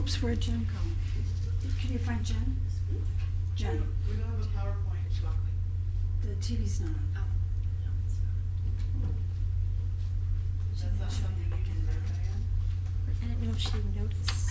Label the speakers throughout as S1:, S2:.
S1: Oops, where'd Jen go? Can you find Jen? Jen,
S2: We don't have a PowerPoint, luckily.
S1: the TV's not on.
S2: That's not something you can do, Diane.
S3: I didn't know if she noticed.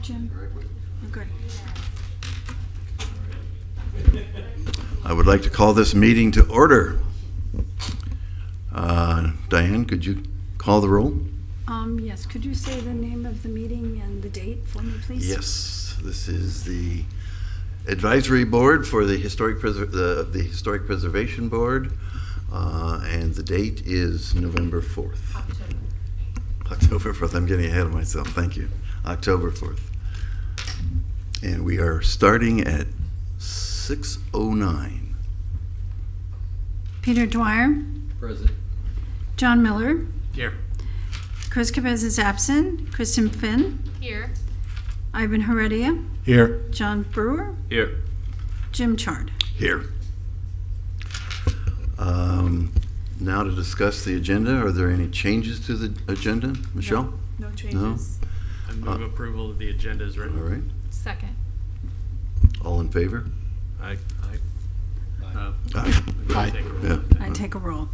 S1: Jen? Oh, good.
S4: I would like to call this meeting to order. Diane, could you call the roll?
S1: Yes, could you say the name of the meeting and the date for me, please?
S4: Yes, this is the advisory board for the Historic Preservation Board, and the date is November 4th. October 4th. I'm getting ahead of myself. Thank you. October 4th. And we are starting at 6:09.
S1: Peter Dwyer,
S5: Present.
S1: John Miller,
S5: Here.
S1: Chris Cabez is absent, Kristen Finn,
S3: Here.
S1: Ivan Heredia,
S5: Here.
S1: John Brewer,
S5: Here.
S1: Jim Chard.
S4: Here. Now to discuss the agenda. Are there any changes to the agenda? Michelle?
S2: No changes.
S5: I move approval of the agenda as
S4: All
S5: written.
S4: right.
S3: Second.
S4: All in favor?
S5: Aye.
S4: Aye.
S5: Aye.
S4: Yeah.
S1: I take a roll.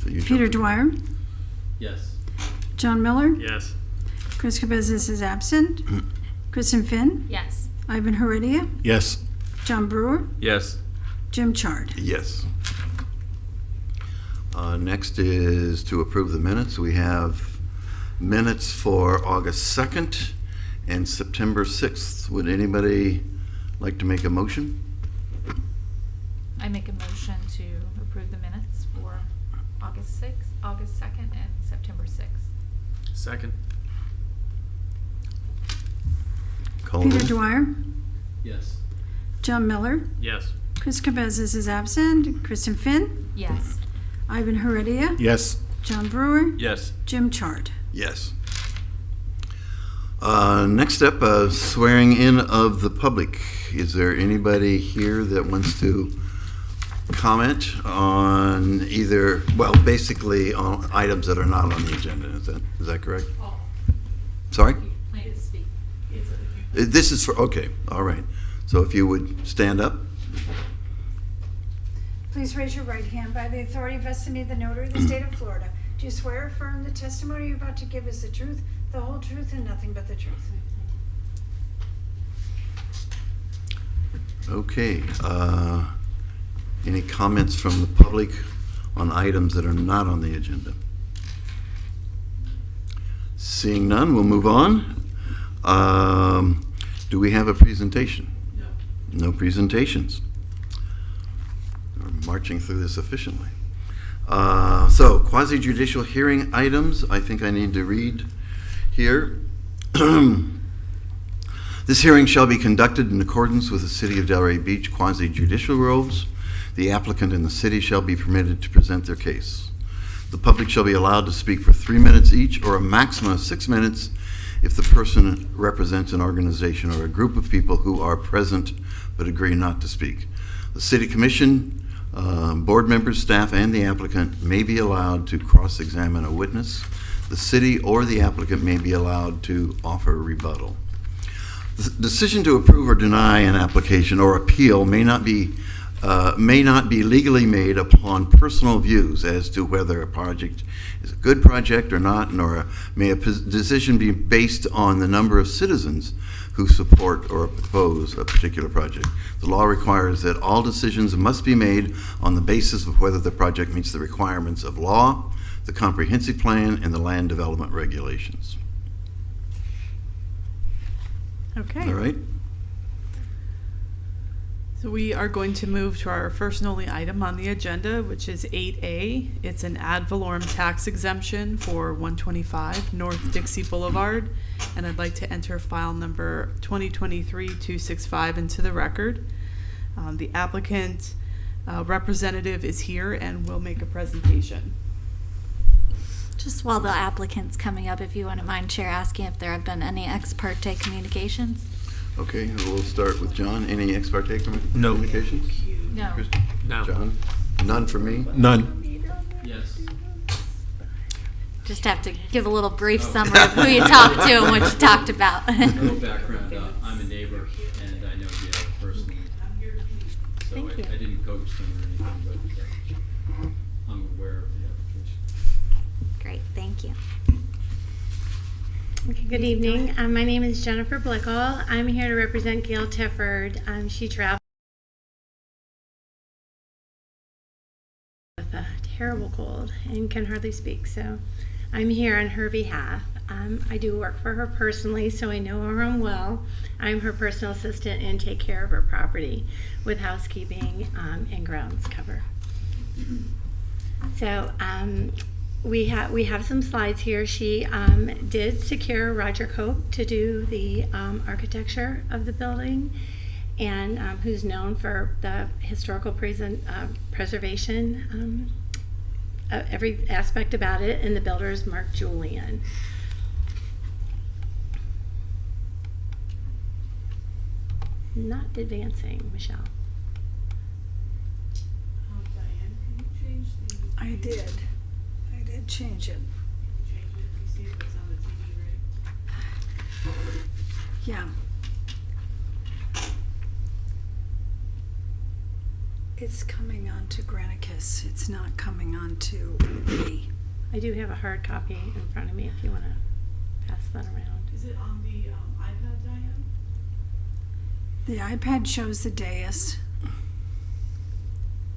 S4: So you
S1: Peter
S4: jump in.
S1: Dwyer,
S6: Yes.
S1: John Miller,
S5: Yes.
S1: Chris Cabezas is absent, Kristen Finn,
S3: Yes.
S1: Ivan Heredia,
S5: Yes.
S1: John Brewer,
S5: Yes.
S1: Jim Chard.
S4: Yes. Next is to approve the minutes. We have minutes for August 2nd and September 6th. Would anybody like to make a motion?
S7: I make a motion to approve the minutes for August 6th, August 2nd, and September 6th.
S5: Second.
S4: Call
S1: Peter
S4: roll.
S1: Dwyer,
S6: Yes.
S1: John Miller,
S5: Yes.
S1: Chris Cabezas is absent, Kristen Finn,
S7: Yes.
S1: Ivan Heredia,
S5: Yes.
S1: John Brewer,
S5: Yes.
S1: Jim Chard.
S4: Yes. Next up, swearing in of the public. Is there anybody here that wants to comment on either, well, basically on items that are not on the agenda? Is that correct? Sorry?
S7: Plan to speak.
S4: This is for, okay, all right. So if you would stand up.
S1: Please raise your right hand. By the authority vested in me, the notary of the state of Florida, do you swear or affirm the testimony you're about to give is the truth, the whole truth, and nothing but the truth?
S4: Okay. Any comments from the public on items that are not on the agenda? Seeing none, we'll move on. Do we have a presentation? No. No presentations. We're marching through this efficiently. So, quasi-judicial hearing items, I think I need to read here. This hearing shall be conducted in accordance with the City of Delray Beach quasi-judicial rules. The applicant and the city shall be permitted to present their case. The public shall be allowed to speak for 3 minutes each, or a maximum of 6 minutes if the person represents an organization or a group of people who are present but agree not to speak. The City Commission, board members, staff, and the applicant may be allowed to cross-examine a witness. The city or the applicant may be allowed to offer a rebuttal. The decision to approve or deny an application or appeal may not be legally made upon personal views as to whether a project is a good project or not, nor may a decision be based on the number of citizens who support or oppose a particular project. The law requires that all decisions must be made on the basis of whether the project meets the requirements of law, the comprehensive plan, and the land development regulations.
S2: Okay.
S4: All right?
S2: So we are going to move to our first and only item on the agenda, which is 8A. It's an ad valorem tax exemption for 125 North Dixie Boulevard. And I'd like to enter file number 2023-265 into the record. The applicant representative is here and will make a presentation.
S3: Just while the applicant's coming up, if you wouldn't mind, Chair, asking if there have been any ex parte communications?
S4: Okay, we'll start with John. Any ex parte communications?
S7: No.
S4: Kristen?
S5: No.
S4: John? None for me?
S5: None.
S6: Yes.
S3: Just have to give a little brief summary of who you talked to and what you talked about.
S6: A little background, I'm a neighbor and I know Gail personally. So
S3: Thank you.
S6: I didn't coach them or anything, but I'm aware of the application.
S3: Great, thank you.
S8: Okay, good evening. My name is Jennifer Blickle. I'm here to represent Gail Tifford. She traveled with a terrible cold and can hardly speak, so I'm here on her behalf. I do work for her personally, so I know her well. I'm her personal assistant and take care of her property with housekeeping and grounds cover. So we have some slides here. She did secure Roger Cope to do the architecture of the building, and who's known for the historical preservation, every aspect about it, and the builder is Mark Julian. not advancing. Michelle.
S2: Diane, can you change the?
S1: I did change it.
S2: Change it, you see if it's on the TV, right?
S1: Yeah. It's coming on to Granicus. It's not coming on to me.
S8: I do have a hard copy in front of me if you want to pass that around.
S2: Is it on the iPad, Diane?
S1: The iPad shows the dais,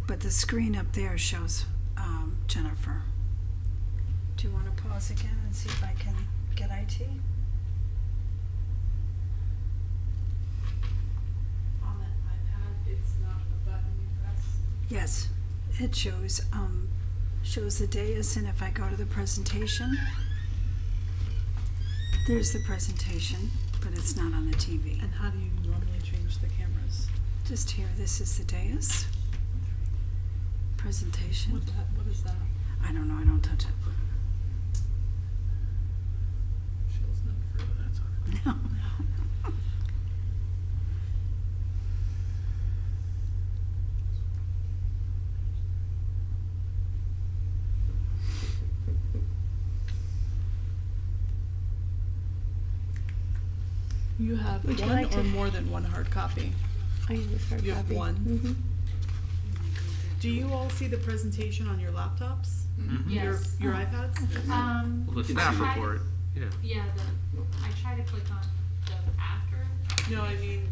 S1: but the screen up there shows Jennifer. Do you want to pause again and see if I can get IT?
S2: On that iPad, it's not a button you press?
S1: Yes, it shows the dais, and if I go to the presentation, there's the presentation, but it's not on the TV.
S2: And how do you normally change the cameras?
S1: Just here, this is the dais. Presentation.
S2: What is that?
S1: I don't know, I don't touch it.
S5: Shell's never forgot that's on it.
S1: No.
S2: You have
S8: Would you
S2: one
S8: like
S2: or
S8: to-
S2: more than one hard copy?
S8: I use hard
S2: You have
S8: copy.
S2: one?
S8: Mm-hmm.
S2: Do you all see the presentation on your laptops?
S7: Yes.
S2: Your iPads?
S5: Well, the
S6: can
S5: staff
S6: see it.
S5: report, yeah.
S7: Yeah, I try to click on the after.
S2: No, I mean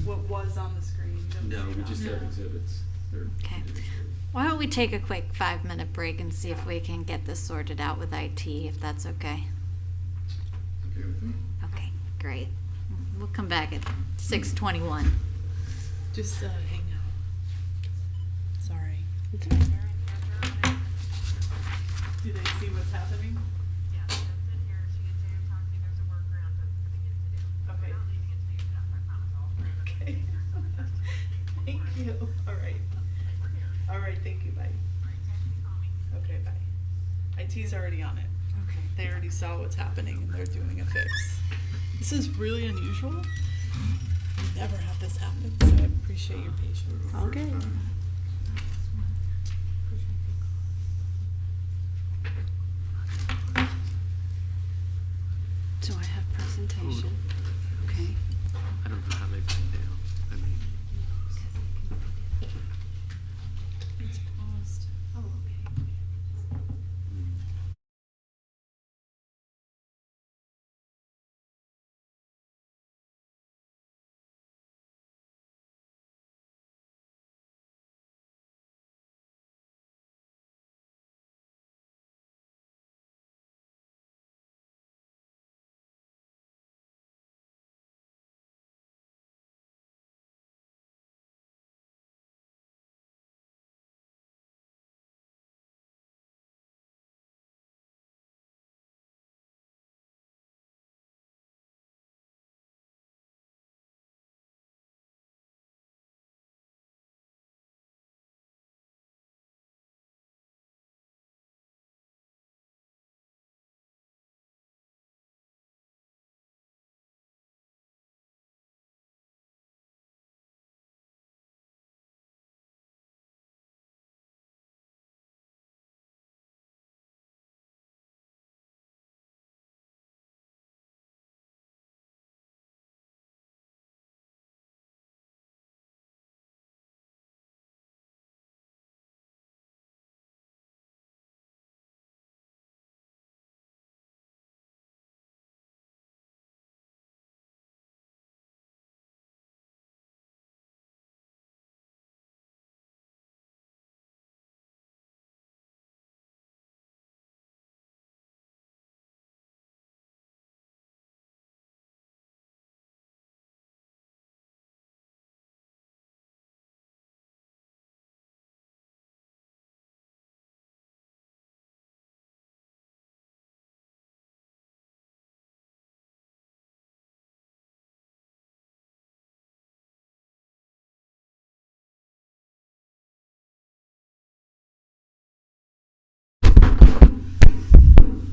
S2: what was on the screen. You don't
S6: No,
S2: see
S6: we
S2: it
S6: just
S2: on
S6: have
S2: there.
S6: exhibits. They're
S3: Okay.
S6: individual.
S3: Why don't we take a quick 5-minute break and see if we can get this sorted out with IT, if that's okay?
S4: Okay with me?
S3: Okay, great. We'll come back at 6:21.
S2: Just hang out. Sorry.
S8: It's all right.
S2: Do they see what's happening?
S9: Yeah, that's in here. She and Jay have talked to you. There's a workaround to putting it to do.
S2: Okay.
S9: We're not leaving it to you, I promise. I'll bring it
S2: Okay. Thank you. All right. All right, thank you, bye. Okay, bye. IT's already on it.
S1: Okay.
S2: They already saw what's happening and they're doing a fix. This is really unusual. We never have this happen, so I appreciate your patience.
S8: All good.
S1: So I have presentation. Okay.
S5: I don't know how they put it down. I mean,
S2: It's paused.
S1: Oh, okay.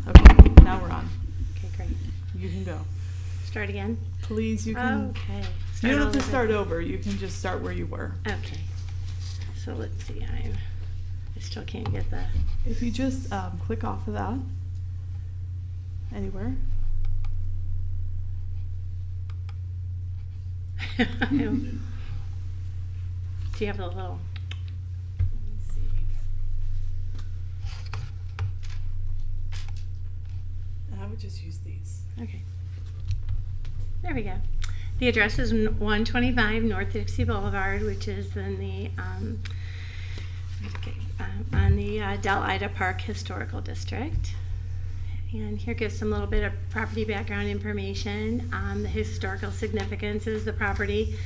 S2: Okay, now we're on.
S8: Okay, great.
S2: You can go.
S8: Start again?
S2: Please, you can.
S8: Okay.
S2: You don't have to
S8: all over.
S2: start over. You can just start where you were.
S8: Okay. So let's see. I still can't get the.
S2: If you just click off of that anywhere.
S8: Do you have a little?
S2: I would just use these.
S8: Okay. There we go. The address is 125 North Dixie Boulevard, which is in the on the Del Ida Park Historical District. And here gives some little bit of property background information. The historical significance is the property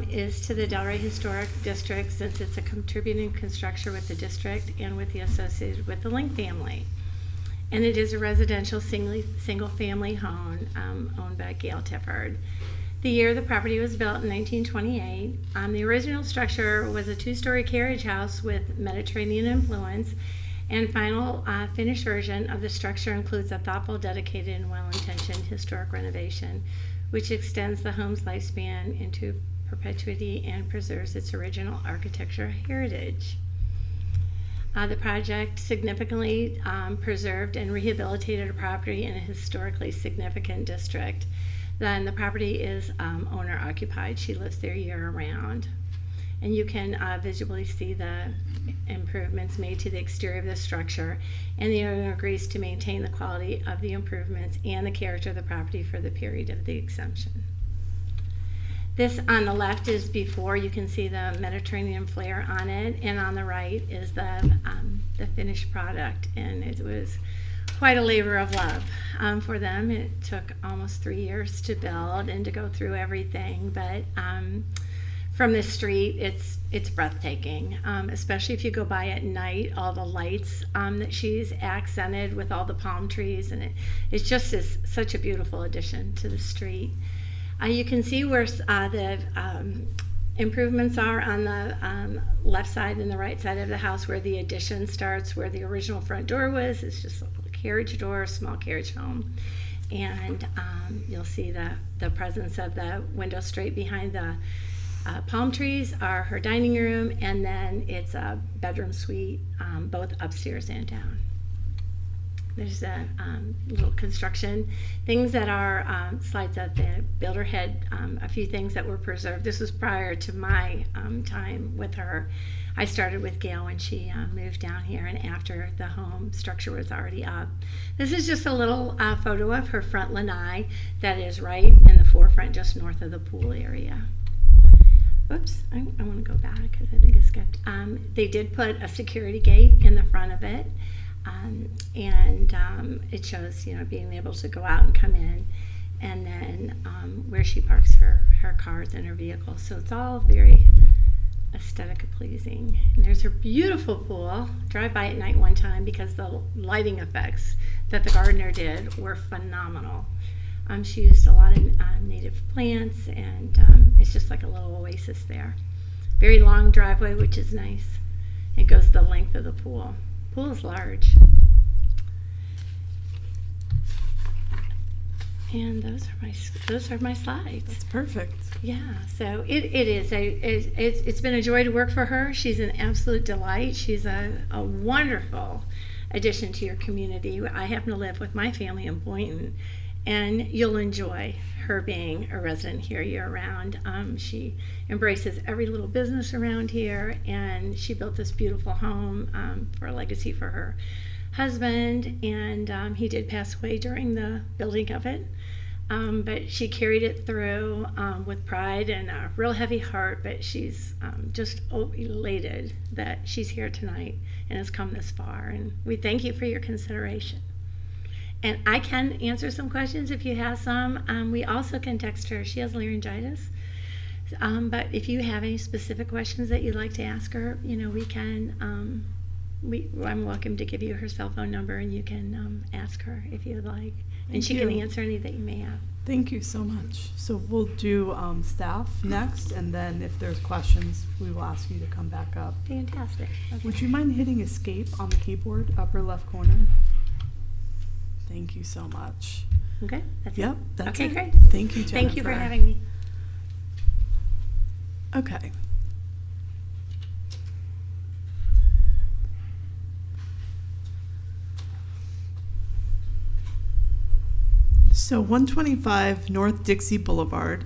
S8: is to the Delray Historic District, since it's a contributing construction with the district and with the associated with the Link family. And it is a residential single-family home owned by Gail Tifford. The year the property was built in 1928. The original structure was a two-story carriage house with Mediterranean influence, and final finished version of the structure includes a thoughtful, dedicated, and well-intentioned historic renovation, which extends the home's lifespan into perpetuity and preserves its original architectural heritage. The project significantly preserved and rehabilitated a property in a historically significant district. Then the property is owner occupied. She lives there year round. And you can visually see the improvements made to the exterior of the structure, and the owner agrees to maintain the quality of the improvements and the character of the property for the period of the exemption. This on the left is before. You can see the Mediterranean flair on it, and on the right is the finished product. And it was quite a labor of love for them. It took almost 3 years to build and to go through everything, but from the street, it's breathtaking, especially if you go by at night. All the lights that she's accented with all the palm trees, and it just is such a beautiful addition to the street. You can see where the improvements are on the left side and the right side of the house, where the addition starts, where the original front door was. It's just a little carriage door, a small carriage home. And you'll see the presence of the window straight behind the palm trees are her dining room, and then it's a bedroom suite, both upstairs and down. There's a little construction things that are slides that the builder had a few things that were preserved. This was prior to my time with her. I started with Gail when she moved down here, and after the home structure was already up. This is just a little photo of her front lanai that is right in the forefront, just north of the pool area. Oops, I want to go back because I think I skipped. They did put a security gate in the front of it, and it shows, being able to go out and come in, and then where she parks her cars and her vehicles. So it's all very aesthetically pleasing. And there's her beautiful pool. Drive by at night one time because the lighting effects that the gardener did were phenomenal. She used a lot of native plants, and it's just like a little oasis there. Very long driveway, which is nice. It goes the length of the pool. Pool is large. And those are my slides.
S2: That's perfect.
S8: Yeah, so it's been a joy to work for her. She's an absolute delight. She's a wonderful addition to your community. I happen to live with my family in Boynton, and you'll enjoy her being a resident here year-round. She embraces every little business around here, and she built this beautiful home for a legacy for her husband, and he did pass away during the building of it. But she carried it through with pride and a real heavy heart, but she's just elated that she's here tonight and has come this far, and we thank you for your consideration. And I can answer some questions if you have some. We also can text her. She has laryngitis. But if you have any specific questions that you'd like to ask her, we can, I'm welcome to give you her cell phone number, and you can ask her if you'd like. And she can answer any that you may have.
S2: Thank you so much. So we'll do staff next, and then if there's questions, we will ask you to come back up.
S8: Fantastic. Okay.
S2: Would you mind hitting escape on the keyboard, upper left corner? Thank you so much.
S8: Okay. That's it?
S2: Yep, that's
S8: Okay,
S2: it.
S8: great.
S2: Thank you, Jennifer.
S8: Thank you for having me.
S2: Okay. So 125 North Dixie Boulevard.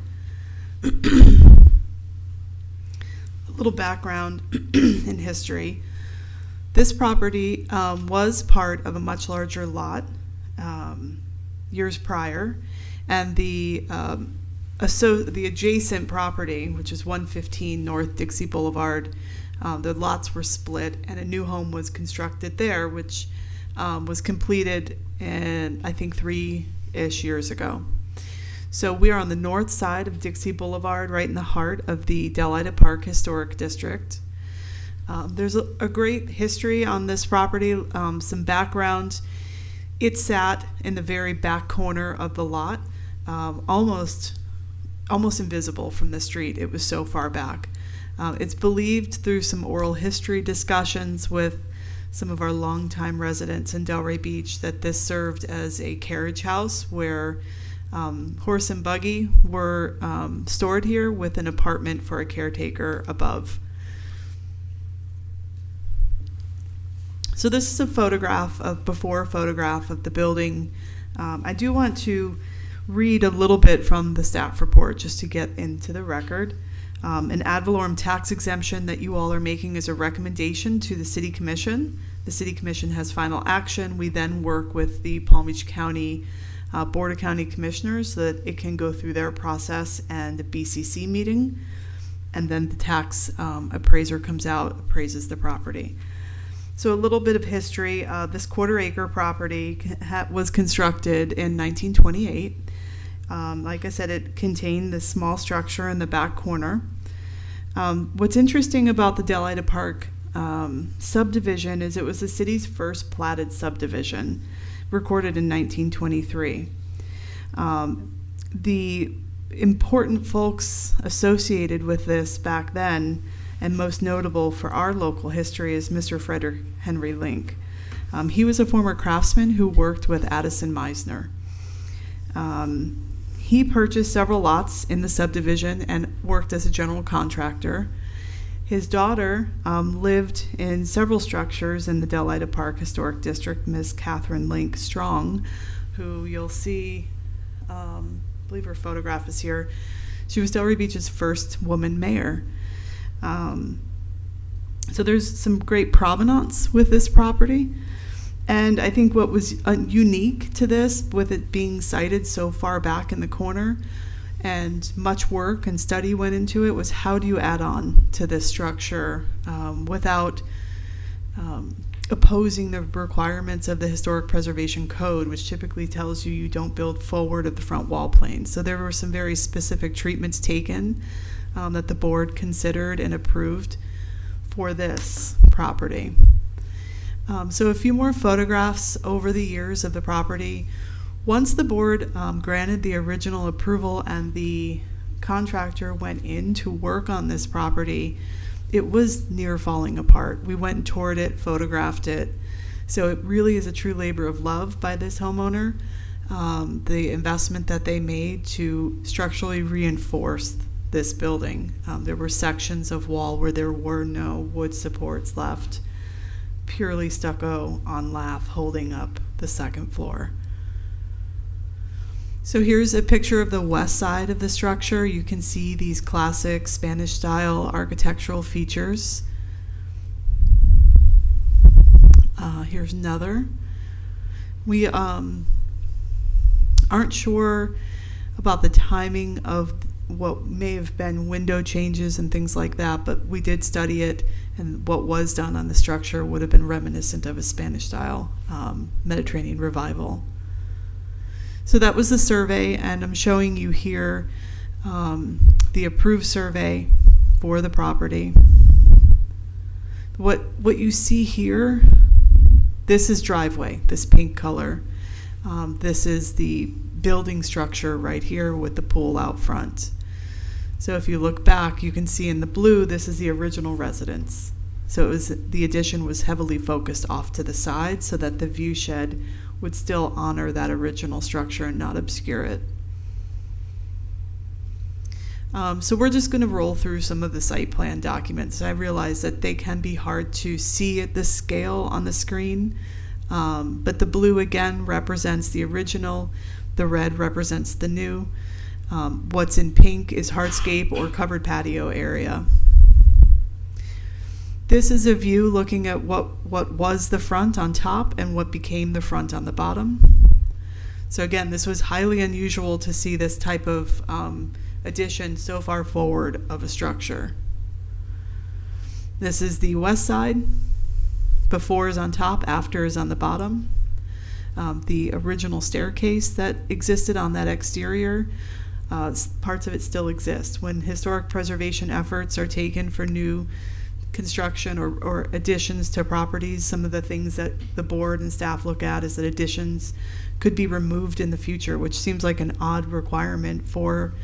S2: A little background in history. This property was part of a much larger lot years prior, and the adjacent property, which is 115 North Dixie Boulevard, the lots were split, and a new home was constructed there, which was completed in, I think, 3-ish years ago. So we are on the north side of Dixie Boulevard, right in the heart of the Delida Park Historic District. There's a great history on this property, some background. It sat in the very back corner of the lot, almost invisible from the street. It was so far back. It's believed through some oral history discussions with some of our longtime residents in Delray Beach that this served as a carriage house where horse and buggy were stored here with an apartment for a caretaker above. So this is a before photograph of the building. I do want to read a little bit from the staff report just to get into the record. An ad valorem tax exemption that you all are making is a recommendation to the City Commission. The City Commission has final action. We then work with the Palm Beach County Board of County Commissioners so that it can go through their process and a BCC meeting. And then the tax appraiser comes out, appraises the property. So a little bit of history. This quarter-acre property was constructed in 1928. Like I said, it contained this small structure in the back corner. What's interesting about the Delida Park subdivision is it was the city's first platted subdivision, recorded in 1923. The important folks associated with this back then, and most notable for our local history, is Mr. Frederick Henry Link. He was a former craftsman who worked with Addison Meisner. He purchased several lots in the subdivision and worked as a general contractor. His daughter lived in several structures in the Delida Park Historic District, Miss Catherine Link Strong, who you'll see, I believe her photograph is here. She was Delray Beach's first woman mayor. So there's some great provenance with this property. And I think what was unique to this, with it being sited so far back in the corner, and much work and study went into it, was how do you add on to this structure without opposing the requirements of the Historic Preservation Code, which typically tells you don't build forward of the front wall plane. So there were some very specific treatments taken that the board considered and approved for this property. So a few more photographs over the years of the property. Once the board granted the original approval and the contractor went in to work on this property, it was near falling apart. We went and toured it, photographed it. So it really is a true labor of love by this homeowner. The investment that they made to structurally reinforce this building. There were sections of wall where there were no wood supports left, purely stucco on lath holding up the second floor. So here's a picture of the west side of the structure. You can see these classic Spanish style architectural features. Here's another. We aren't sure about the timing of what may have been window changes and things like that, but we did study it, and what was done on the structure would have been reminiscent of a Spanish style Mediterranean revival. So that was the survey, and I'm showing you here the approved survey for the property. What you see here, this is driveway, this pink color. This is the building structure right here with the pool out front. So if you look back, you can see in the blue, this is the original residence. So the addition was heavily focused off to the side so that the view shed would still honor that original structure and not obscure it. So we're just going to roll through some of the site plan documents. I realize that they can be hard to see at this scale on the screen, but the blue again represents the original, the red represents the new. What's in pink is hardscape or covered patio area. This is a view looking at what was the front on top and what became the front on the bottom. So again, this was highly unusual to see this type of addition so far forward of a structure. This is the west side. Before is on top, after is on the bottom. The original staircase that existed on that exterior, parts of it still exist. When historic preservation efforts are taken for new construction or additions to properties, some of the things that the board and staff look at is that additions could be removed in the future, which seems like an odd requirement for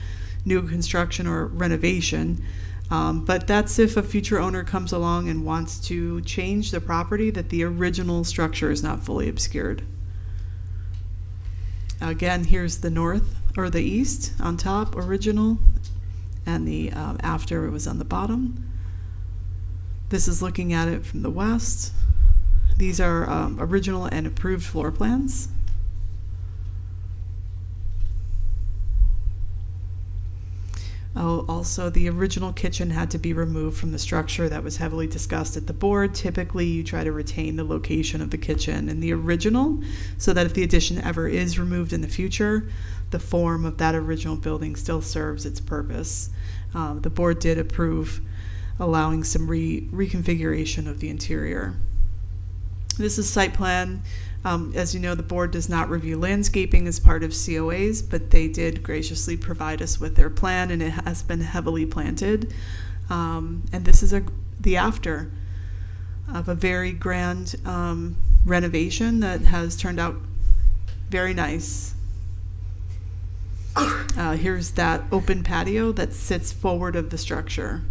S2: new construction or renovation. But that's if a future owner comes along and wants to change the property, that the original structure is not fully obscured. Again, here's the north or the east on top, original, and the after it was on the bottom. This is looking at it from the west. These are original and approved floor plans. Oh, also, the original kitchen had to be removed from the structure. That was heavily discussed at the board. Typically, you try to retain the location of the kitchen in the original so that if the addition ever is removed in the future, the form of that original building still serves its purpose. The board did approve allowing some reconfiguration of the interior. This is site plan. As you know, the board does not review landscaping as part of COAs, but they did graciously provide us with their plan, and it has been heavily planted. And this is the after of a very grand renovation that has turned out very nice. Here's that open patio that sits forward of the structure,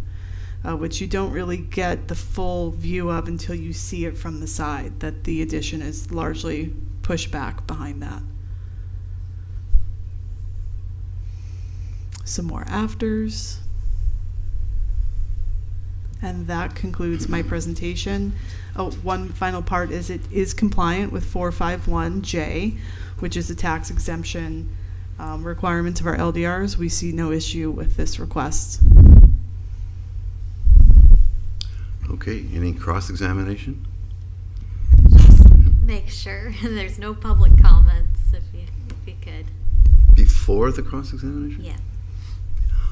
S2: which you don't really get the full view of until you see it from the side, that the addition is largely pushed back behind that. Some more afters. And that concludes my presentation. Oh, one final part is it is compliant with 451J, which is the tax exemption requirements of our LDRs. We see no issue with this request.
S4: Okay, any cross-examination?
S3: Make sure there's no public comments if you could.
S4: Before the cross-examination?
S3: Yeah.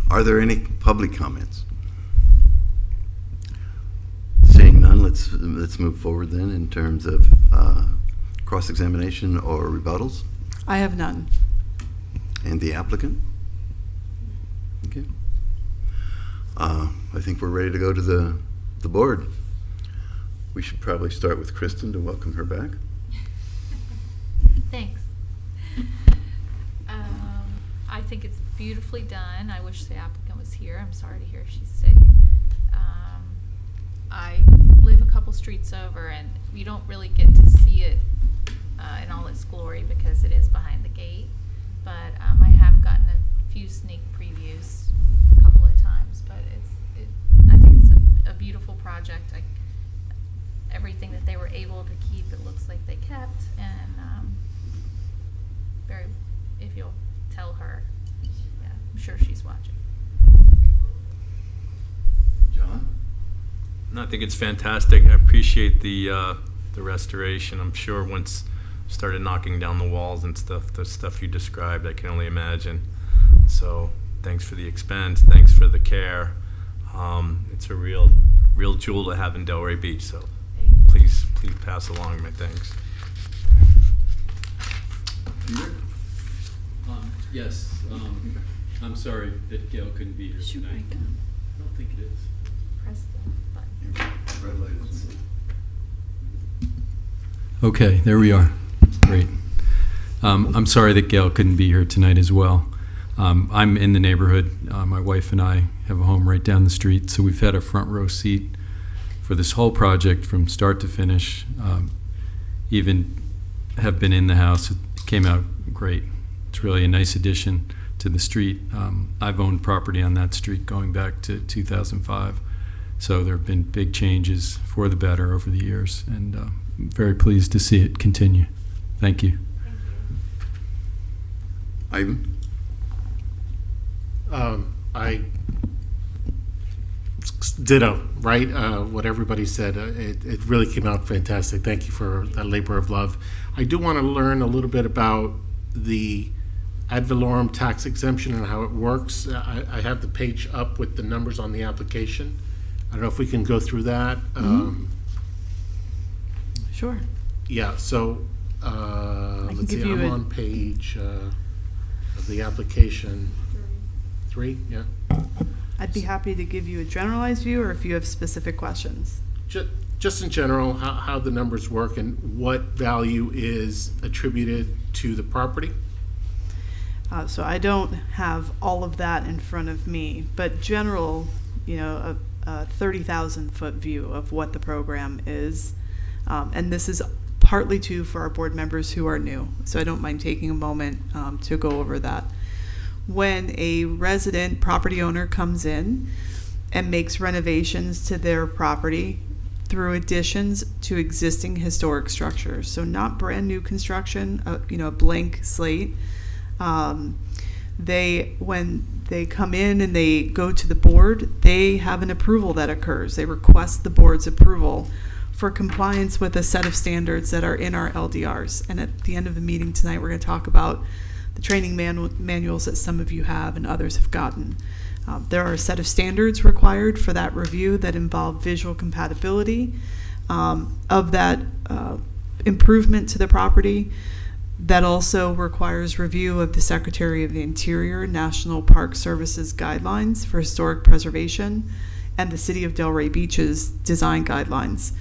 S4: Are there any public comments? Seeing none, let's move forward then in terms of cross-examination or rebuttals.
S2: I have none.
S4: And the applicant? Okay. I think we're ready to go to the board. We should probably start with Kristen to welcome her back.
S7: Thanks. I think it's beautifully done. I wish the applicant was here. I'm sorry to hear she's sick. I live a couple streets over, and you don't really get to see it in all its glory because it is behind the gate. But I have gotten a few sneak previews a couple of times. But I think it's a beautiful project. Everything that they were able to keep, it looks like they kept, and if you'll tell her, yeah, I'm sure she's watching.
S4: John?
S10: No, I think it's fantastic. I appreciate the restoration. I'm sure once started knocking down the walls and stuff, the stuff you described, I can only imagine. So thanks for the expense. Thanks for the care. It's a real jewel to have in Delray Beach. So please pass along my thanks.
S6: Yes, I'm sorry that Gail couldn't be here tonight. I don't think it is.
S7: Press the button.
S4: Red light is-
S11: Okay, there we are. Great. I'm sorry that Gail couldn't be here tonight as well. I'm in the neighborhood. My wife and I have a home right down the street, so we've had a front row seat for this whole project from start to finish. Even have been in the house, it came out great. It's really a nice addition to the street. I've owned property on that street going back to 2005. So there have been big changes for the better over the years, and very pleased to see it continue. Thank you.
S4: Ivan?
S12: I ditto, right? What everybody said. It really came out fantastic. Thank you for that labor of love. I do want to learn a little bit about the ad valorem tax exemption and how it works. I have the page up with the numbers on the application. I don't know if we can go through that.
S2: Sure.
S12: Yeah, so let's see,
S2: give you
S12: I'm
S2: a-
S12: on page of the application 3, yeah.
S2: I'd be happy to give you a generalized view, or if you have specific questions.
S12: Just in general, how the numbers work and what value is attributed to the property?
S2: So I don't have all of that in front of me, but general, a 30,000 foot view of what the program is. And this is partly too for our board members who are new. So I don't mind taking a moment to go over that. When a resident property owner comes in and makes renovations to their property through additions to existing historic structures, so not brand new construction, a blank slate. When they come in and they go to the board, they have an approval that occurs. They request the board's approval for compliance with a set of standards that are in our LDRs. And at the end of the meeting tonight, we're going to talk about the training manuals that some of you have and others have gotten. There are a set of standards required for that review that involve visual compatibility of that improvement to the property. That also requires review of the Secretary of the Interior National Park Services guidelines for historic preservation and the City of Delray Beach's design guidelines.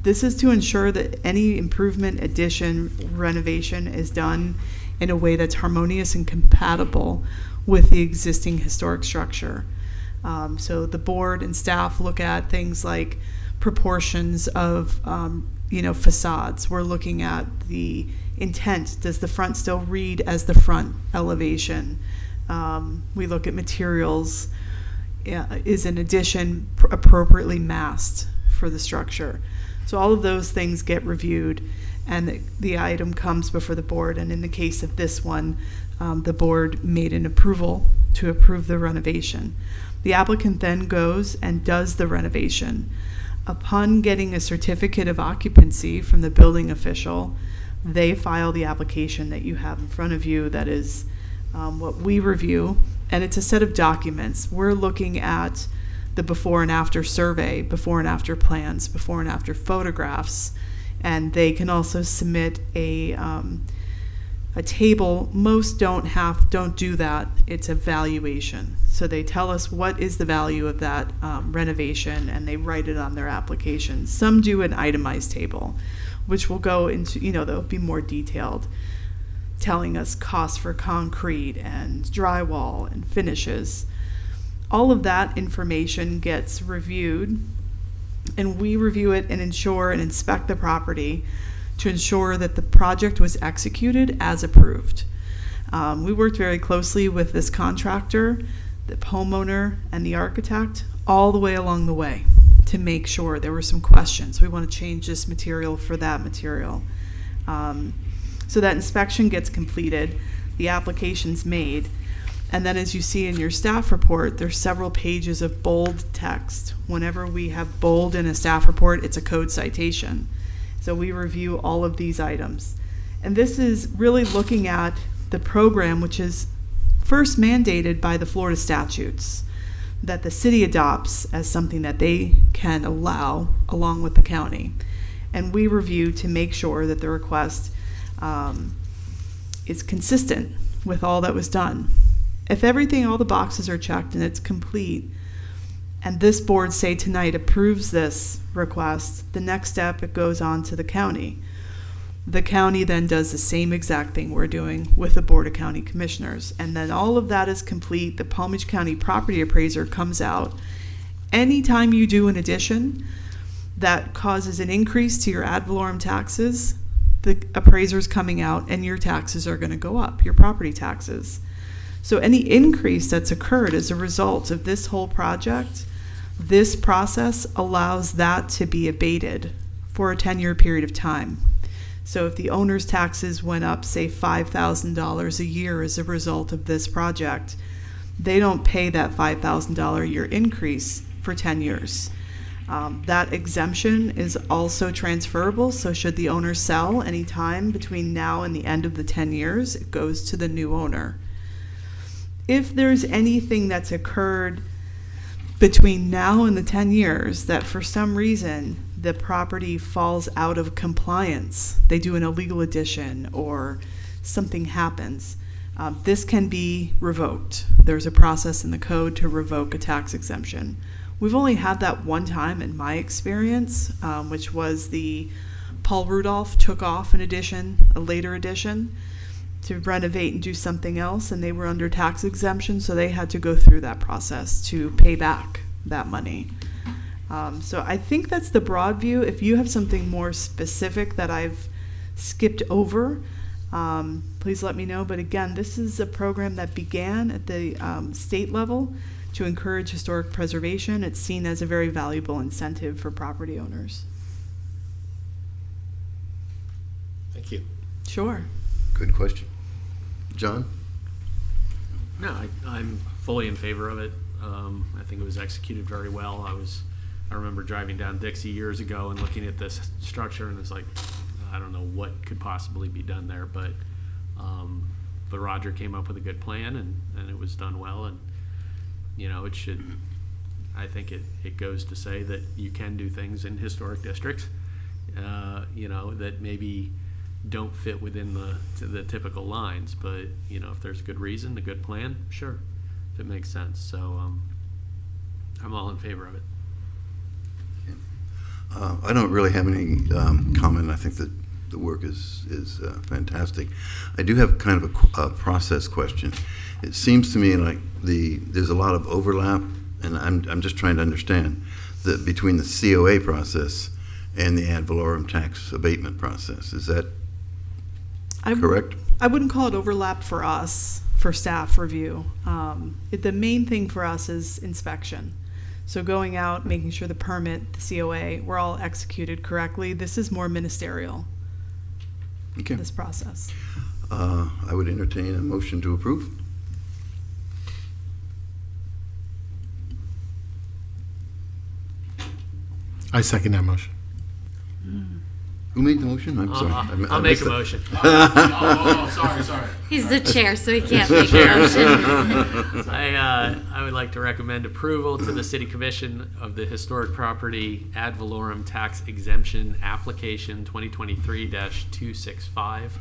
S2: This is to ensure that any improvement, addition, renovation is done in a way that's harmonious and compatible with the existing historic structure. So the board and staff look at things like proportions of facades. We're looking at the intent. Does the front still read as the front elevation? We look at materials. Is an addition appropriately massed for the structure? So all of those things get reviewed, and the item comes before the board. And in the case of this one, the board made an approval to approve the renovation. The applicant then goes and does the renovation. Upon getting a certificate of occupancy from the building official, they file the application that you have in front of you. That is what we review, and it's a set of documents. We're looking at the before and after survey, before and after plans, before and after photographs, and they can also submit a table. Most don't do that. It's a valuation. So they tell us what is the value of that renovation, and they write it on their application. Some do an itemized table, which will go into, they'll be more detailed, telling us costs for concrete and drywall and finishes. All of that information gets reviewed, and we review it and ensure and inspect the property to ensure that the project was executed as approved. We worked very closely with this contractor, the homeowner, and the architect all the way along the way to make sure. There were some questions. We want to change this material for that material. So that inspection gets completed, the application's made, and then as you see in your staff report, there's several pages of bold text. Whenever we have bold in a staff report, it's a code citation. So we review all of these items. And this is really looking at the program, which is first mandated by the Florida statutes, that the city adopts as something that they can allow along with the county. And we review to make sure that the request is consistent with all that was done. If all the boxes are checked and it's complete, and this board, say tonight, approves this request, the next step, it goes on to the county. The county then does the same exact thing we're doing with the Board of County Commissioners. And then all of that is complete. The Palm Beach County property appraiser comes out. Anytime you do an addition that causes an increase to your ad valorem taxes, the appraiser's coming out and your taxes are going to go up, your property taxes. So any increase that's occurred as a result of this whole project, this process allows that to be abated for a 10-year period of time. So if the owner's taxes went up, say $5,000 a year as a result of this project, they don't pay that $5,000 a year increase for 10 years. That exemption is also transferable, so should the owner sell any time between now and the end of the 10 years, it goes to the new owner. If there's anything that's occurred between now and the 10 years that for some reason the property falls out of compliance, they do an illegal addition or something happens, this can be revoked. There's a process in the code to revoke a tax exemption. We've only had that one time in my experience, which was the Paul Rudolph took off an addition, a later addition, to renovate and do something else, and they were under tax exemption, so they had to go through that process to pay back that money. So I think that's the broad view. If you have something more specific that I've skipped over, please let me know. But again, this is a program that began at the state level to encourage historic preservation. It's seen as a very valuable incentive for property owners.
S12: Thank you.
S2: Sure.
S4: Good question. John?
S5: No, I'm fully in favor of it. I think it was executed very well. I remember driving down Dixie years ago and looking at this structure, and it's like, I don't know what could possibly be done there, but Roger came up with a good plan, and it was done well, and you know, I think it goes to say that you can do things in historic districts, you know, that maybe don't fit within the typical lines, but you know, if there's a good reason, a good plan, sure, if it makes sense. So I'm all in favor of it.
S4: I don't really have any comment. I think that the work is fantastic. I do have kind of a process question. It seems to me like there's a lot of overlap, and I'm just trying to understand between the COA process and the ad valorem tax abatement process. Is that correct?
S2: I wouldn't call it overlap for us, for staff review. The main thing for us is inspection. So going out, making sure the permit, the COA, were all executed correctly. This is more ministerial,
S4: Okay.
S2: this process.
S4: I would entertain a motion to approve.
S12: I second that motion.
S4: Who made the motion? I'm sorry.
S5: I'll make a motion.
S12: Sorry.
S3: He's the chair, so he can't make a motion.
S5: I would like to recommend approval to the City Commission of the Historic Property Ad Valorem Tax Exemption Application 2023-265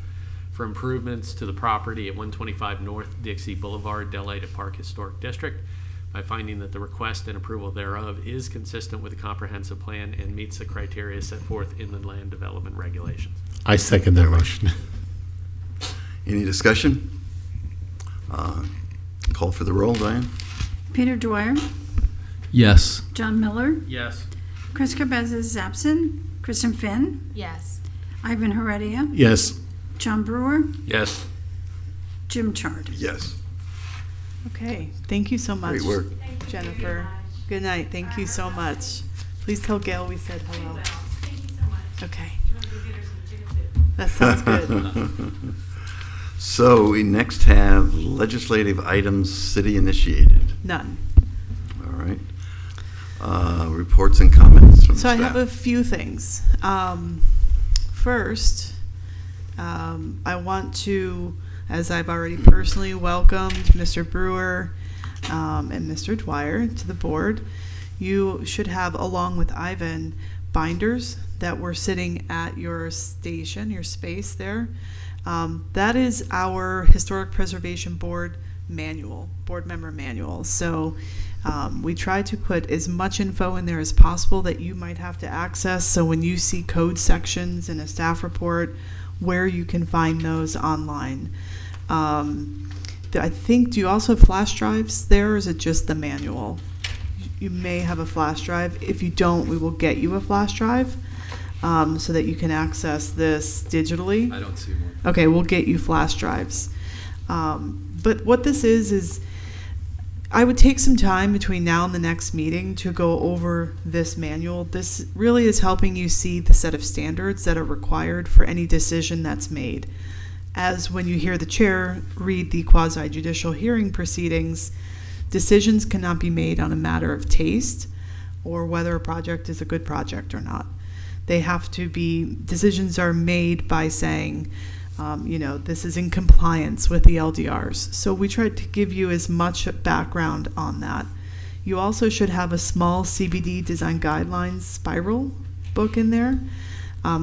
S5: for improvements to the property at 125 North Dixie Boulevard, Delita Park Historic District, by finding that the request and approval thereof is consistent with the comprehensive plan and meets the criteria set forth in the land development regulations.
S12: I second that motion.
S4: Any discussion? Call for the roll, Diane.
S1: Peter Dwyer,
S11: Yes.
S1: John Miller,
S5: Yes.
S1: Chris Cabeza is absent, Kristen Finn,
S7: Yes.
S1: Ivan Heredia,
S12: Yes.
S1: John Brewer,
S5: Yes.
S1: Jim Chard.
S4: Yes.
S2: Okay, thank you so much.
S4: Great work.
S2: Jennifer. Good night, thank you so much. Please tell Gail we said hello.
S9: Thank you so much.
S2: Okay,
S9: You want to go get her some chicken soup?
S2: that sounds good.
S4: So we next have legislative items city initiated.
S2: None.
S4: All right. Reports and comments from
S2: So I
S4: staff.
S2: have a few things. First, I want to, as I've already personally welcomed Mr. Brewer and Mr. Dwyer to the board, you should have, along with Ivan, binders that were sitting at your station, your space there. That is our Historic Preservation Board manual, board member manual. So we try to put as much info in there as possible that you might have to access. So when you see code sections in a staff report, where you can find those online. I think, do you also have flash drives there, or is it just the manual? You may have a flash drive. If you don't, we will get you a flash drive. so that you can access this digitally.
S11: I don't see one.
S2: Okay, we'll get you flash drives. But what this is I would take some time between now and the next meeting to go over this manual. This really is helping you see the set of standards that are required for any decision that's made. As when you hear the chair read the quasi-judicial hearing proceedings, decisions cannot be made on a matter of taste or whether a project is a good project or not. They have to be, decisions are made by saying, this is in compliance with the LDRs. So we tried to give you as much background on that. You also should have a small CBD design guidelines spiral book in there.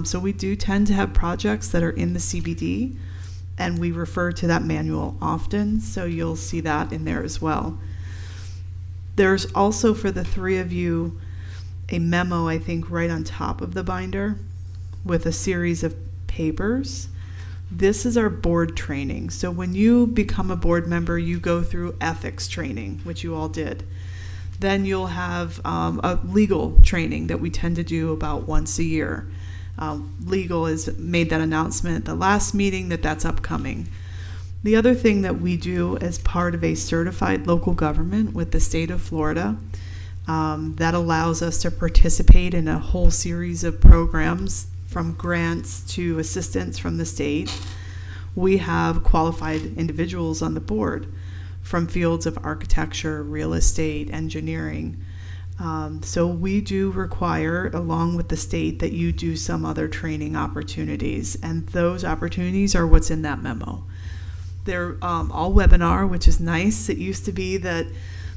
S2: So we do tend to have projects that are in the CBD, and we refer to that manual often, so you'll see that in there as well. There's also, for the three of you, a memo, I think, right on top of the binder with a series of papers. This is our board training. So when you become a board member, you go through ethics training, which you all did. Then you'll have a legal training that we tend to do about once a year. Legal has made that announcement at the last meeting that that's upcoming. The other thing that we do as part of a certified local government with the state of Florida, that allows us to participate in a whole series of programs from grants to assistance from the state. We have qualified individuals on the board from fields of architecture, real estate, engineering. So we do require, along with the state, that you do some other training opportunities, and those opportunities are what's in that memo. They're all webinar, which is nice. It used to be that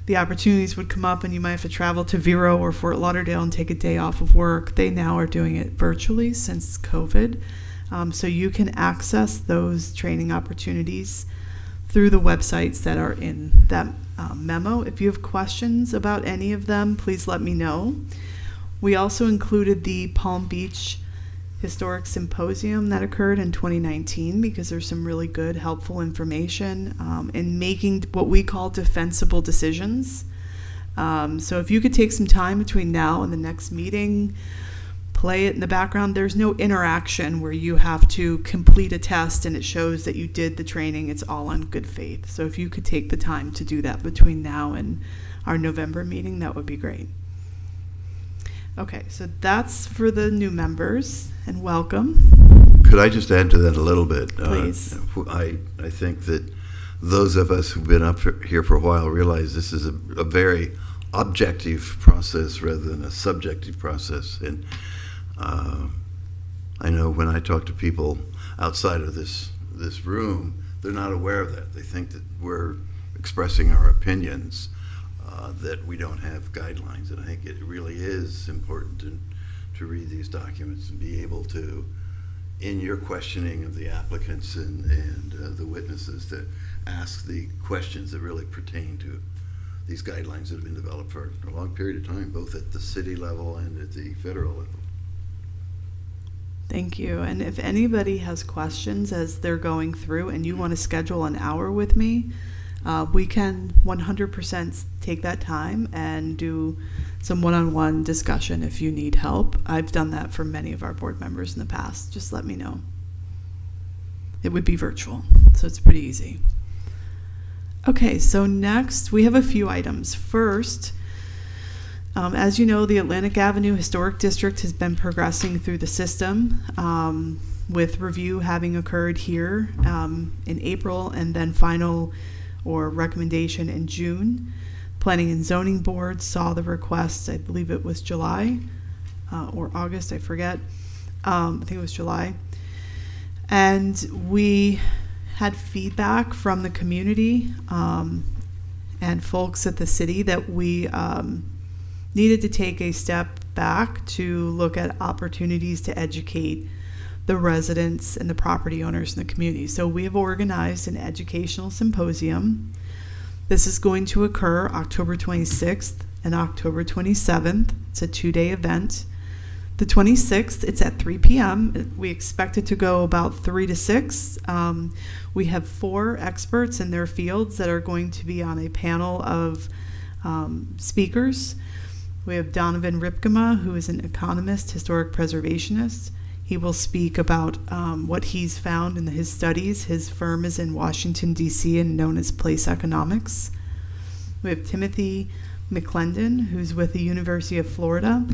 S2: the opportunities would come up and you might have to travel to Vero or Fort Lauderdale and take a day off of work. They now are doing it virtually since COVID. So you can access those training opportunities through the websites that are in that memo. If you have questions about any of them, please let me know. We also included the Palm Beach Historic Symposium that occurred in 2019 because there's some really good, helpful information in making what we call defensible decisions. So if you could take some time between now and the next meeting, play it in the background. There's no interaction where you have to complete a test and it shows that you did the training. It's all on good faith. So if you could take the time to do that between now and our November meeting, that would be great. Okay, so that's for the new members, and welcome.
S4: Could I just add to that a little bit?
S2: Please.
S4: I think that those of us who've been up here for a while realize this is a very objective process rather than a subjective process. And I know when I talk to people outside of this room, they're not aware of that. They think that we're expressing our opinions, that we don't have guidelines. And I think it really is important to read these documents and be able to, in your questioning of the applicants and the witnesses, to ask the questions that really pertain to these guidelines that have been developed for a long period of time, both at the city level and at the federal level.
S2: Thank you. And if anybody has questions as they're going through and you want to schedule an hour with me, we can 100% take that time and do some one-on-one discussion if you need help. I've done that for many of our board members in the past. Just let me know. It would be virtual, so it's pretty easy. Okay, so next we have a few items. First, as you know, the Atlantic Avenue Historic District has been progressing through the system, with review having occurred here in April and then final or recommendation in June. Planning and Zoning Board saw the request, I believe it was July or August, I forget. I think it was July. And we had feedback from the community and folks at the city that we needed to take a step back to look at opportunities to educate the residents and the property owners in the community. So we have organized an educational symposium. This is going to occur October 26th and October 27th. It's a 2-day event. The 26th, it's at 3 p.m. We expect it to go about 3 to 6. We have 4 experts in their fields that are going to be on a panel of speakers. We have Donovan Ripkema, who is an economist, historic preservationist. He will speak about what he's found in his studies. His firm is in Washington, D.C. and known as Place Economics. We have Timothy McClendon, who's with the University of Florida.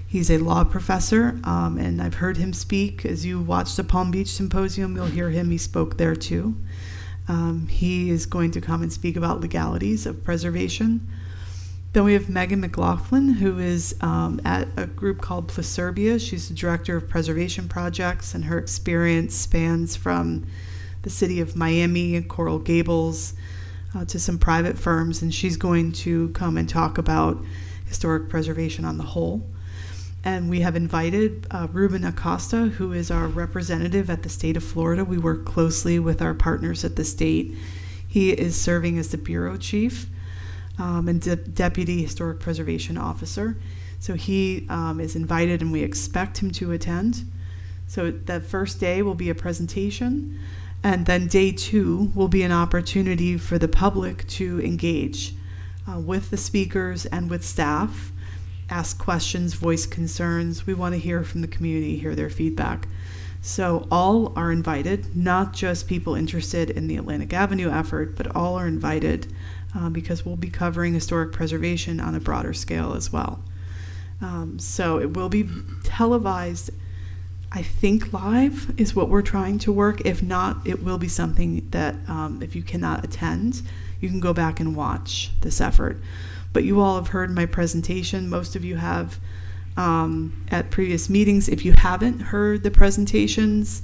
S2: He's a law professor, and I've heard him speak. As you watch the Palm Beach Symposium, you'll hear him. He spoke there too. He is going to come and speak about legalities of preservation. Then we have Megan McLaughlin, who is at a group called Placerbia. She's the director of preservation projects, and her experience spans from the city of Miami and Coral Gables to some private firms, and she's going to come and talk about historic preservation on the whole. And we have invited Ruben Acosta, who is our representative at the state of Florida. We work closely with our partners at the state. He is serving as the bureau chief and deputy historic preservation officer. So he is invited, and we expect him to attend. So that first day will be a presentation, and then day 2 will be an opportunity for the public to engage with the speakers and with staff. Ask questions, voice concerns. We want to hear from the community, hear their feedback. So all are invited, not just people interested in the Atlantic Avenue effort, but all are invited because we'll be covering historic preservation on a broader scale as well. So it will be televised. I think live is what we're trying to work. If not, it will be something that if you cannot attend, you can go back and watch this effort. But you all have heard my presentation. Most of you have at previous meetings. If you haven't heard the presentations,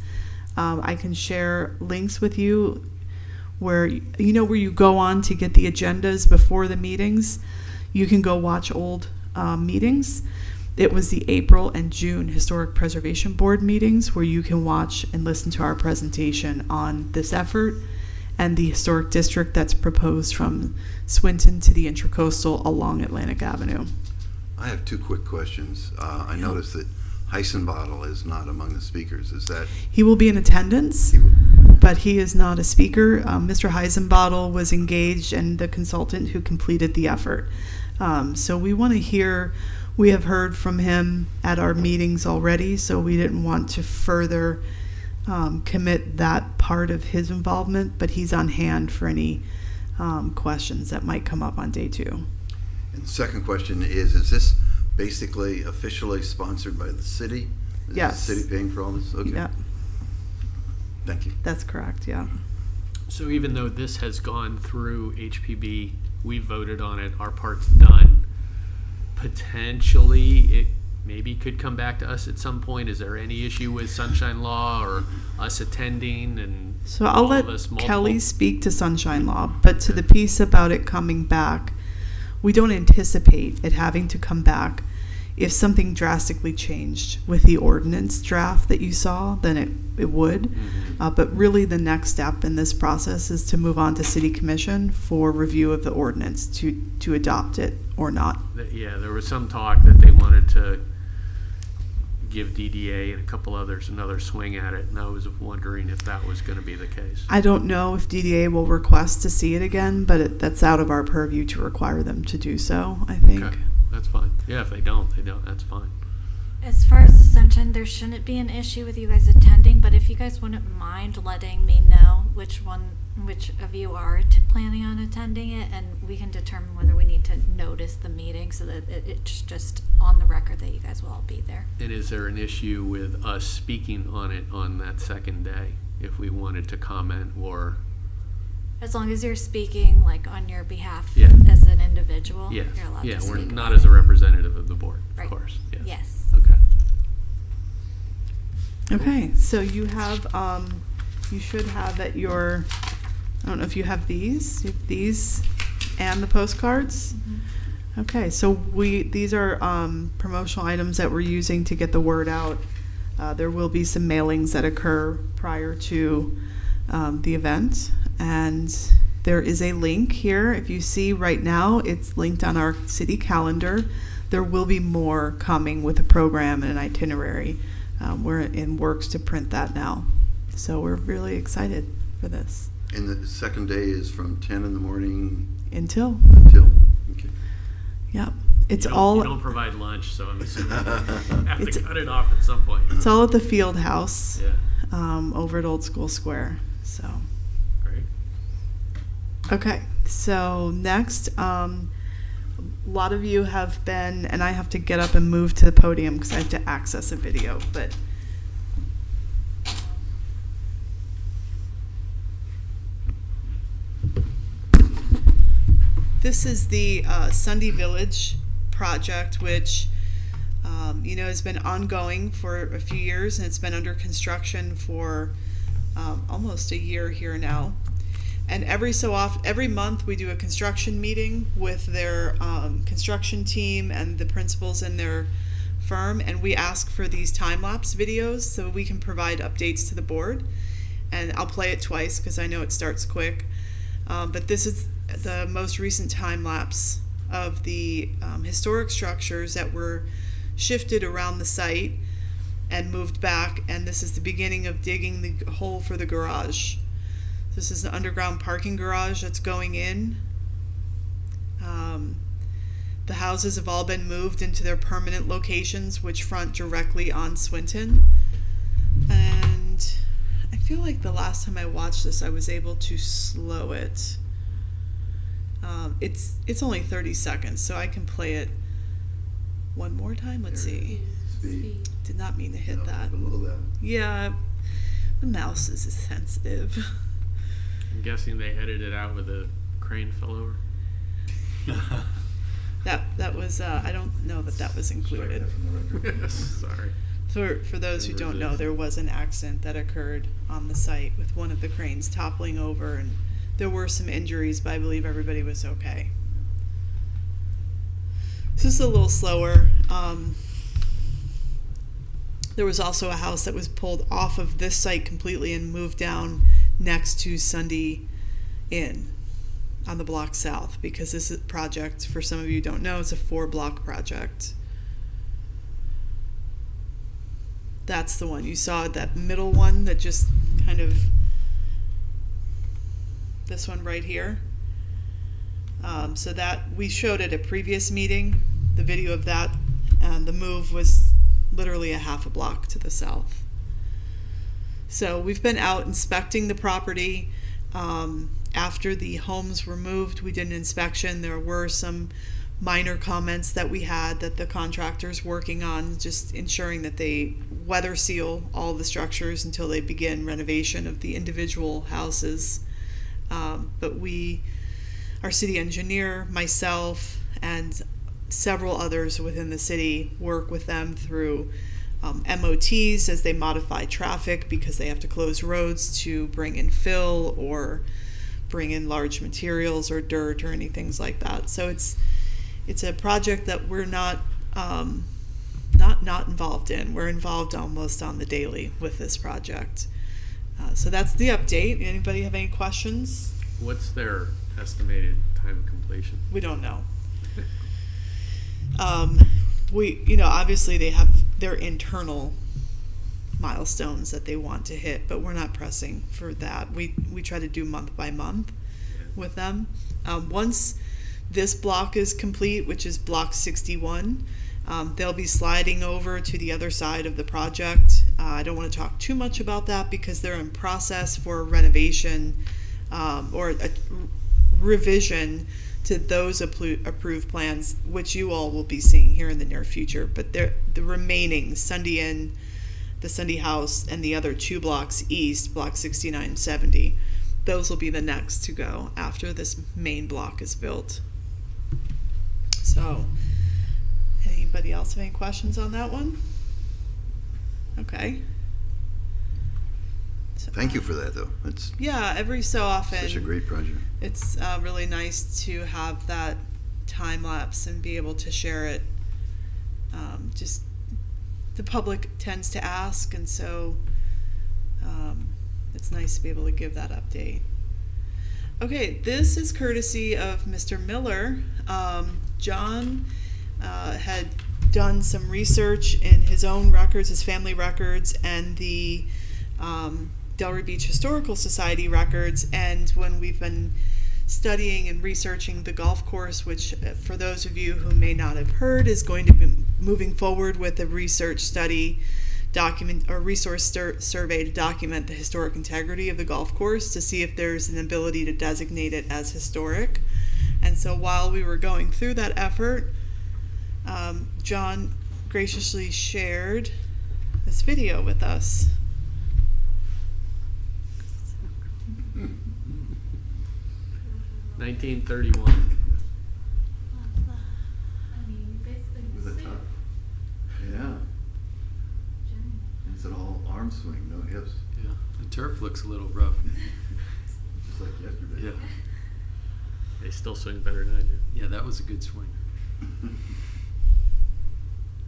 S2: I can share links with you where where you go on to get the agendas before the meetings. You can go watch old meetings. It was the April and June Historic Preservation Board meetings where you can watch and listen to our presentation on this effort and the historic district that's proposed from Swinton to the Intracoastal along Atlantic Avenue.
S4: I have 2 quick questions. I noticed that Heisenbottle is not among the speakers. Is that?
S2: He will be in attendance, but he is not a speaker. Mr. Heisenbottle was engaged and the consultant who completed the effort. So we want to hear, we have heard from him at our meetings already, so we didn't want to further commit that part of his involvement, but he's on hand for any questions that might come up on day 2.
S4: And the second question is this basically officially sponsored by the city? Is
S2: Yes.
S4: the city paying for all this? Okay.
S2: Yeah,
S4: Thank you.
S2: that's correct, yeah.
S5: So even though this has gone through HPB, we voted on it, our part's done, potentially it maybe could come back to us at some point. Is there any issue with Sunshine Law or us attending and
S2: So I'll
S5: all
S2: let
S5: of us multiple?
S2: Kelly speak to Sunshine Law, but to the piece about it coming back, we don't anticipate it having to come back. If something drastically changed with the ordinance draft that you saw, then it would.
S5: Mm-hmm.
S2: But really the next step in this process is to move on to City Commission for review of the ordinance to adopt it or not.
S5: Yeah, there was some talk that they wanted to give DDA and a couple others another swing at it, and I was wondering if that was going to be the case.
S2: I don't know if DDA will request to see it again, but that's out of our purview to require them to do so, I think.
S5: Okay, that's fine. Yeah, if they don't, that's fine.
S3: As far as the Sunshine, there shouldn't be an issue with you guys attending, but if you guys wouldn't mind letting me know which of you are planning on attending it, and we can determine whether we need to notice the meeting so that it's just on the record that you guys will all be there.
S5: And is there an issue with us speaking on it on that second day if we wanted to comment or?
S3: As long as you're speaking like on your behalf
S5: Yeah.
S3: as an individual,
S5: Yeah,
S3: you're allowed
S5: yeah,
S3: to
S5: we're
S3: speak
S5: not
S3: about
S5: as a
S3: it.
S5: representative of the board,
S3: Right.
S5: of course. Yes.
S3: Yes.
S5: Okay.
S2: Okay, so you have, you should have at your, I don't know if you have these and the postcards.
S3: Mm-hmm.
S2: Okay, so these are promotional items that we're using to get the word out. There will be some mailings that occur prior to the event, and there is a link here. If you see right now, it's linked on our city calendar. There will be more coming with a program and an itinerary. We're in works to print that now, so we're really excited for this.
S4: And the second day is from 10 in the morning
S2: Until.
S4: until? Okay.
S2: Yep. It's
S5: You don't-
S2: all
S5: You don't provide lunch, so I'm assuming you have
S2: It's-
S5: to cut it off at some point.
S2: it's all at the field house
S5: Yeah,
S2: over at Old School Square. So
S5: great.
S2: okay, so next, a lot of you have been, and I have to get up and move to the podium because I have to access a video, but this is the Sunday Village project, which has been ongoing for a few years, and it's been under construction for almost a year here now. And every month we do a construction meeting with their construction team and the principals in their firm, and we ask for these time-lapse videos so we can provide updates to the board. And I'll play it twice because I know it starts quick. But this is the most recent time-lapse of the historic structures that were shifted around the site and moved back, and this is the beginning of digging the hole for the garage. This is the underground parking garage that's going in. The houses have all been moved into their permanent locations, which front directly on Swinton. And I feel like the last time I watched this, I was able to slow it. It's only 30 seconds, so I can play it one more time. Let's see.
S4: Speed.
S2: Did not mean to hit
S4: No,
S2: that.
S4: below that.
S2: Yeah, the mouse is sensitive.
S5: I'm guessing they edited out with a crane fell over.
S2: That was I don't know that was included.
S5: Sorry.
S2: For those who don't know, there was an accident that occurred on the site with one of the cranes toppling over, and there were some injuries, but I believe everybody was okay. This is a little slower. There was also a house that was pulled off of this site completely and moved down next to Sunday Inn on the block south, because this project, for some of you who don't know, it's a 4-block project. That's the one you saw, that middle one that just kind of, this one right here. So that we showed at a previous meeting, the video of that, and the move was literally a half a block to the south. So we've been out inspecting the property. After the homes were moved, we did an inspection. There were some minor comments that we had that the contractor's working on, just ensuring that they weather seal all the structures until they begin renovation of the individual houses. But our city engineer, myself, and several others within the city work with them through MOTs as they modify traffic because they have to close roads to bring in fill or bring in large materials or dirt or anything like that. So it's a project that we're not involved in. We're involved almost on the daily with this project. So that's the update. Anybody have any questions?
S5: What's their estimated time of completion?
S2: We don't know. Obviously they have their internal milestones that they want to hit, but we're not pressing for that. We try to do month by month with them. Once this block is complete, which is block 61, they'll be sliding over to the other side of the project. I don't want to talk too much about that because they're in process for renovation or a revision to those approved plans, which you all will be seeing here in the near future. But the remaining Sunday Inn, the Sunday House, and the other 2 blocks east, block 69, 70, those will be the next to go after this main block is built. So, anybody else have any questions on that one? Okay. So,
S4: Thank you for that, though. It's
S2: yeah, every so often.
S4: such a great project.
S2: It's really nice to have that time lapse and be able to share it. Just the public tends to ask, and so it's nice to be able to give that update. Okay, this is courtesy of Mr. Miller. John had done some research in his own records, his family records, and the Delray Beach Historical Society records, and when we've been studying and researching the golf course, which for those of you who may not have heard, is going to be moving forward with a research study document or resource survey to document the historic integrity of the golf course to see if there's an ability to designate it as historic. And so while we were going through that effort, John graciously shared this video with us.
S5: 1931.
S4: Was it tough? Yeah. It's an all arm swing, no hips.
S11: Yeah, the turf looks a little rough.
S4: Just like yesterday.
S11: Yeah,
S5: They still swing better than I do.
S11: yeah, that was a good swing.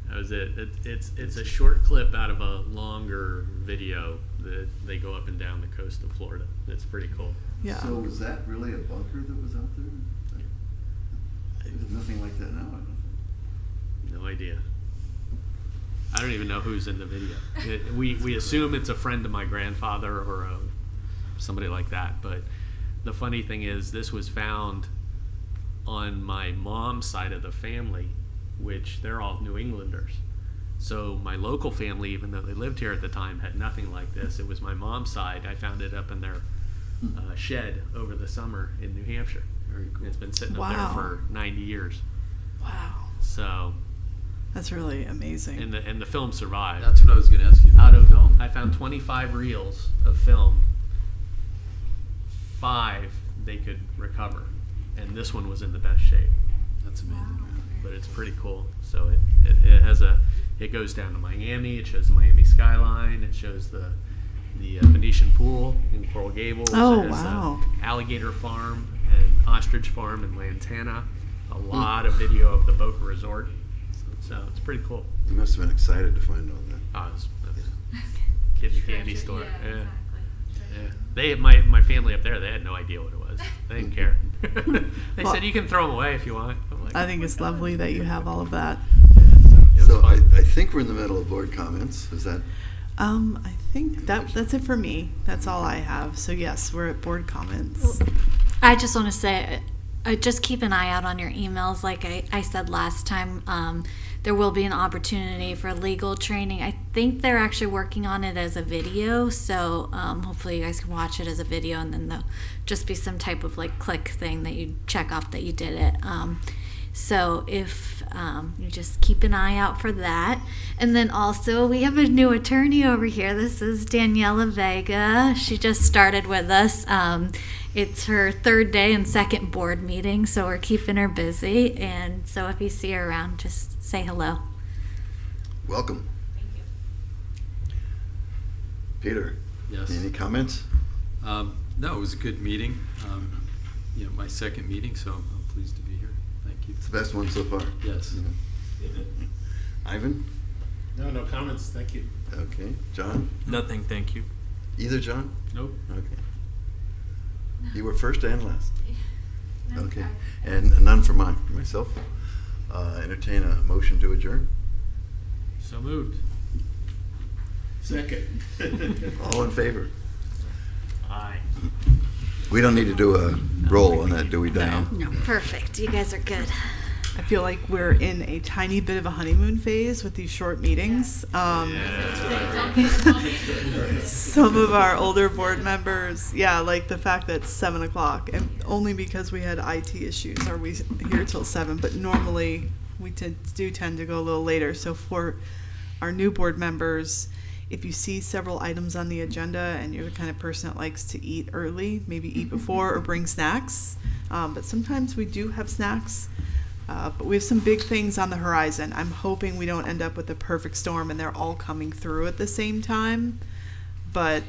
S5: That was it. It's a short clip out of a longer video that they go up and down the coast of Florida. It's pretty cool.
S2: Yeah.
S4: So was that really a bunker that was out there? There's nothing like that now, I don't think.
S5: No idea. I don't even know who's in the video. We assume it's a friend of my grandfather or somebody like that. But the funny thing is, this was found on my mom's side of the family, which they're all New Englanders. So my local family, even though they lived here at the time, had nothing like this. It was my mom's side. I found it up in their shed over the summer in New Hampshire.
S11: Very cool.
S5: It's been sitting up
S2: Wow.
S5: there for 90 years.
S2: Wow.
S5: So,
S2: That's really amazing.
S5: and the film survived.
S11: That's what I was going to ask you.
S5: Out of
S11: film.
S5: I found 25 reels of film. 5 they could recover, and this one was in the best shape.
S11: That's amazing.
S5: But it's pretty cool. So it has it goes down to Miami. It shows the Miami skyline. It shows the Venetian pool in Coral Gables.
S2: Oh,
S5: It has
S2: wow.
S5: a alligator farm and ostrich farm in Lantana. A lot of video of the Boca Resort. So it's pretty cool.
S4: You must have been excited to find all that.
S5: I was kid in the candy store. Yeah. My family up there, they had no idea what it was. They didn't care. They
S2: Well-
S5: said you can throw them away if you want. I'm like,
S2: I think it's lovely that you have all of that.
S5: it was
S4: So I
S5: fun.
S4: think we're in the middle of board comments. Is that?
S2: I think that's it for me. That's all I have. So yes, we're at board comments.
S3: I just want to say, just keep an eye out on your emails. Like I said last time, there will be an opportunity for legal training. I think they're actually working on it as a video, so hopefully you guys can watch it as a video, and then there'll just be some type of like click thing that you check off that you did it. So if you just keep an eye out for that. And then also we have a new attorney over here. This is Daniela Vega. She just started with us. It's her 3rd day and 2nd board meeting, so we're keeping her busy. And so if you see her around, just say hello.
S4: Welcome. Peter,
S11: Yes.
S4: any comments?
S11: No, it was a good meeting. My 2nd meeting, so I'm pleased to be here. Thank you.
S4: It's the best one so far.
S11: Yes.
S4: Ivan?
S12: No comments, thank you.
S4: Okay. John?
S10: Nothing, thank you.
S4: Either John?
S5: Nope.
S4: Okay. You were first and last. Okay. And none for myself. Entertain a motion to adjourn.
S5: So moved.
S12: Second.
S4: All in favor?
S5: Aye.
S4: We don't need to do a roll on that, do we, Diane?
S3: Perfect. You guys are good.
S2: I feel like we're in a tiny bit of a honeymoon phase with these short meetings. Some of our older board members, like the fact that it's 7 o'clock, and only because we had IT issues are we here till 7. But normally we tend to go a little later. So for our new board members, if you see several items on the agenda and you're the kind of person that likes to eat early, maybe eat before or bring snacks. But sometimes we do have snacks. But we have some big things on the horizon. I'm hoping we don't end up with a perfect storm and they're all coming through at the same time. But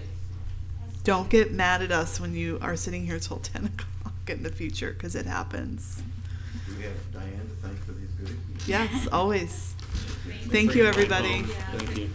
S2: don't get mad at us when you are sitting here till 10 o'clock in the future, because it happens.
S4: Do we have Diane to thank for these goodies?
S2: Yes, always. Thank you, everybody.
S5: Thank you.